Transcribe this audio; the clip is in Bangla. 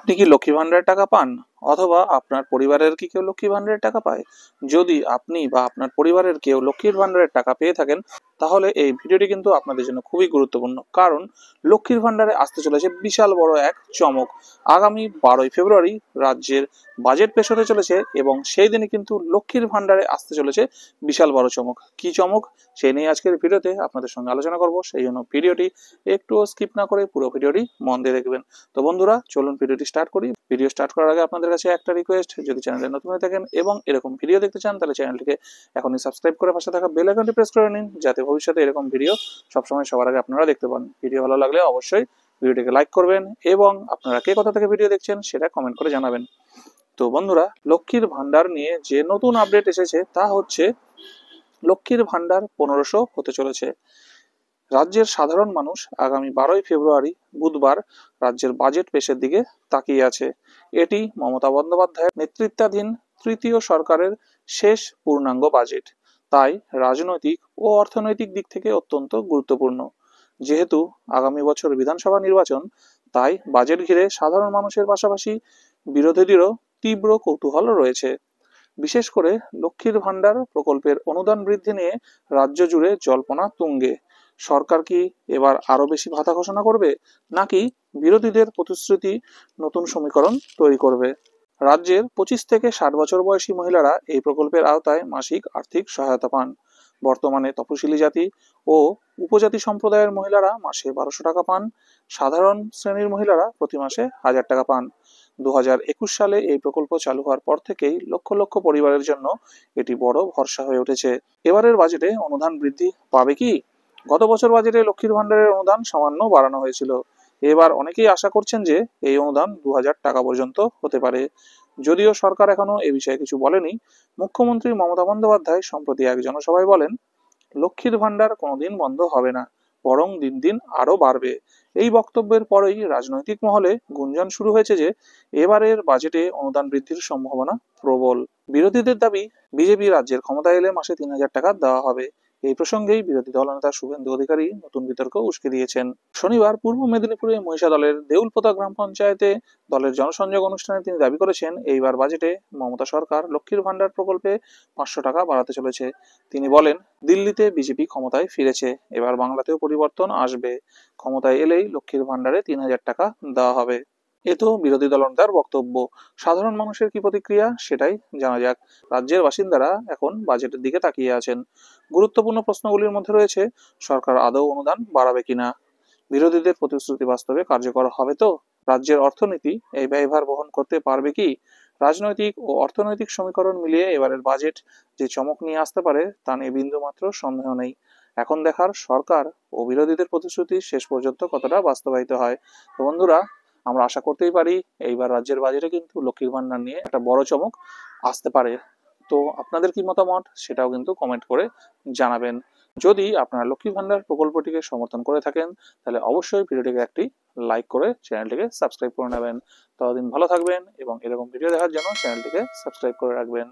আপনি কি লক্ষ্মী ভান্ডারের টাকা পান অথবা আপনার পরিবারের কি কেউ লক্ষ্মী ভান্ডারের টাকা পায়? যদি আপনি বা আপনার পরিবারের কেউ লক্ষ্মীর ভান্ডারের টাকা পেয়ে থাকেন, তাহলে এই ভিডিওটি কিন্তু আপনাদের জন্য খুবই গুরুত্বপূর্ণ। কারণ লক্ষ্মীর ভান্ডারে আসতে চলেছে বিশাল বড় এক চমক। আগামী 12ই ফেব্রুয়ারি রাজ্যের বাজেট পেশ হতে চলেছে এবং সেই দিনে কিন্তু লক্ষ্মীর ভান্ডারে আসতে চলেছে বিশাল বড় চমক। কি চমক, সেই নিয়ে আজকের ভিডিওতে আপনাদের সঙ্গে আলোচনা করব। সেই জন্য ভিডিওটি একটুও স্কিপ না করে পুরো ভিডিওটি মন দিয়ে দেখবেন। তো বন্ধুরা, চলুন ভিডিওটি স্টার্ট করি। ভিডিও স্টার্ট করার আগে আপনাদের কাছে একটা রিকোয়েস্ট, যদি চ্যানেলে নতুন হয়ে থাকেন এবং এরকম ভিডিও দেখতে চান, তাহলে চ্যানেলটিকে এখনই সাবস্ক্রাইব করে পাশে থাকা বেল আইকনটি প্রেস করে নিন, যাতে ভবিষ্যতে এরকম ভিডিও সবসময় সবার আগে আপনারা দেখতে পান। ভিডিও ভালো লাগলে অবশ্যই ভিডিওটিকে লাইক করবেন এবং আপনারা কে কোথা থেকে ভিডিও দেখছেন সেটা কমেন্ট করে জানাবেন। তো বন্ধুরা, লক্ষ্মীর ভান্ডার নিয়ে যে নতুন আপডেট এসেছে তা হচ্ছে লক্ষ্মীর ভান্ডার 1500 হতে চলেছে। রাজ্যের সাধারণ মানুষ আগামী 12ই ফেব্রুয়ারি বুধবার রাজ্যের বাজেট পেশের দিকে তাকিয়ে আছে। এটি মমতা বন্দ্যোপাধ্যায়ের নেতৃত্বাধীন তৃতীয় সরকারের শেষ পূর্ণাঙ্গ বাজেট। তাই রাজনৈতিক ও অর্থনৈতিক দিক থেকে অত্যন্ত গুরুত্বপূর্ণ। যেহেতু আগামী বছর বিধানসভা নির্বাচন, তাই বাজেট ঘিরে সাধারণ মানুষের পাশাপাশি বিরোধীদেরও তীব্র কৌতূহল রয়েছে। বিশেষ করে লক্ষ্মীর ভান্ডার প্রকল্পের অনুদান বৃদ্ধি নিয়ে রাজ্য জুড়ে জল্পনা তুঙ্গে। সরকার কি এবার আরো বেশি ভাতা ঘোষণা করবে, নাকি বিরোধীদের প্রতিশ্রুতি নতুন সমীকরণ তৈরি করবে? রাজ্যের 25 থেকে 60 বছর বয়সী মহিলারা এই প্রকল্পের আওতায় মাসিক আর্থিক সহায়তা পান। বর্তমানে তপশিলি জাতি ও উপজাতি সম্প্রদায়ের মহিলারা মাসে 1200 টাকা পান। সাধারণ শ্রেণীর মহিলারা প্রতি মাসে 1000 টাকা পান। 2021 সালে এই প্রকল্প চালু হওয়ার পর থেকেই লক্ষ লক্ষ পরিবারের জন্য এটি বড় ভরসা হয়ে উঠেছে। এবারের বাজেটে অনুদান বৃদ্ধি পাবে কি? গত বছর বাজেটে লক্ষ্মীর ভান্ডারের অনুদান সামান্য বাড়ানো হয়েছিল। এবার অনেকেই আশা করছেন যে এই অনুদান 2000 টাকা পর্যন্ত হতে পারে। যদিও সরকার এখনো এ বিষয়ে কিছু বলেনি, মুখ্যমন্ত্রী মমতা বন্দ্যোপাধ্যায় সম্প্রতি এক জনসভায় বলেন, লক্ষ্মীর ভান্ডার কোনোদিন বন্ধ হবে না, বরং দিন দিন আরো বাড়বে। এই বক্তব্যের পরেই রাজনৈতিক মহলে গুঞ্জন শুরু হয়েছে যে এবারের বাজেটে অনুদান বৃদ্ধির সম্ভাবনা প্রবল। বিরোধীদের দাবি, বিজেপি রাজ্যের ক্ষমতায় এলে মাসে 3000 টাকা দেওয়া হবে। এই প্রসঙ্গেই বিরোধী দলনেতা শুভেন্দু অধিকারী নতুন বিতর্ক উস্কে দিয়েছেন। শনিবার পূর্ব মেদিনীপুরে মহিষা দলের দেউলপোতা গ্রাম পঞ্চায়েতে দলের জনসংযোগ অনুষ্ঠানে তিনি দাবি করেছেন, এইবার বাজেটে মমতা সরকার লক্ষ্মীর ভান্ডার প্রকল্পে 500 টাকা বাড়াতে চলেছে। তিনি বলেন, দিল্লিতে বিজেপি ক্ষমতায় ফিরেছে, এবার বাংলাতেও পরিবর্তন আসবে। ক্ষমতায় এলেই লক্ষ্মীর ভান্ডারে 3000 টাকা দেওয়া হবে। এ তো বিরোধী দলনেতার বক্তব্য। সাধারণ মানুষের কি প্রতিক্রিয়া, সেটাই জানা যাক। রাজ্যের বাসিন্দারা এখন বাজেটের দিকে তাকিয়ে আছেন। গুরুত্বপূর্ণ প্রশ্নগুলির মধ্যে রয়েছে, সরকার আদৌ অনুদান বাড়াবে কিনা? বিরোধীদের প্রতিশ্রুতি বাস্তবে কার্যকর হবে তো? রাজ্যের অর্থনীতি এই ব্যয়ভার বহন করতে পারবে কি? রাজনৈতিক ও অর্থনৈতিক সমীকরণ মিলিয়ে এবারের বাজেট যে চমক নিয়ে আসতে পারে তা নিয়ে বিন্দুমাত্র সন্দেহ নেই। এখন দেখার সরকার ও বিরোধীদের প্রতিশ্রুতি শেষ পর্যন্ত কতটা বাস্তবায়িত হয়। তো বন্ধুরা, আমরা আশা করতেই পারি এইবার রাজ্যের বাজেটে কিন্তু লক্ষ্মীর ভান্ডার নিয়ে একটা বড় চমক আসতে পারে। তো আপনাদের কি মতামত সেটাও কিন্তু কমেন্ট করে জানাবেন। যদি আপনারা লক্ষ্মী ভান্ডার প্রকল্পটিকে সমর্থন করে থাকেন, তাহলে অবশ্যই ভিডিওটিকে একটি লাইক করে চ্যানেলটিকে সাবস্ক্রাইব করে নেবেন। ততদিন ভালো থাকবেন এবং এরকম ভিডিও দেখার জন্য চ্যানেলটিকে সাবস্ক্রাইব করে রাখবেন।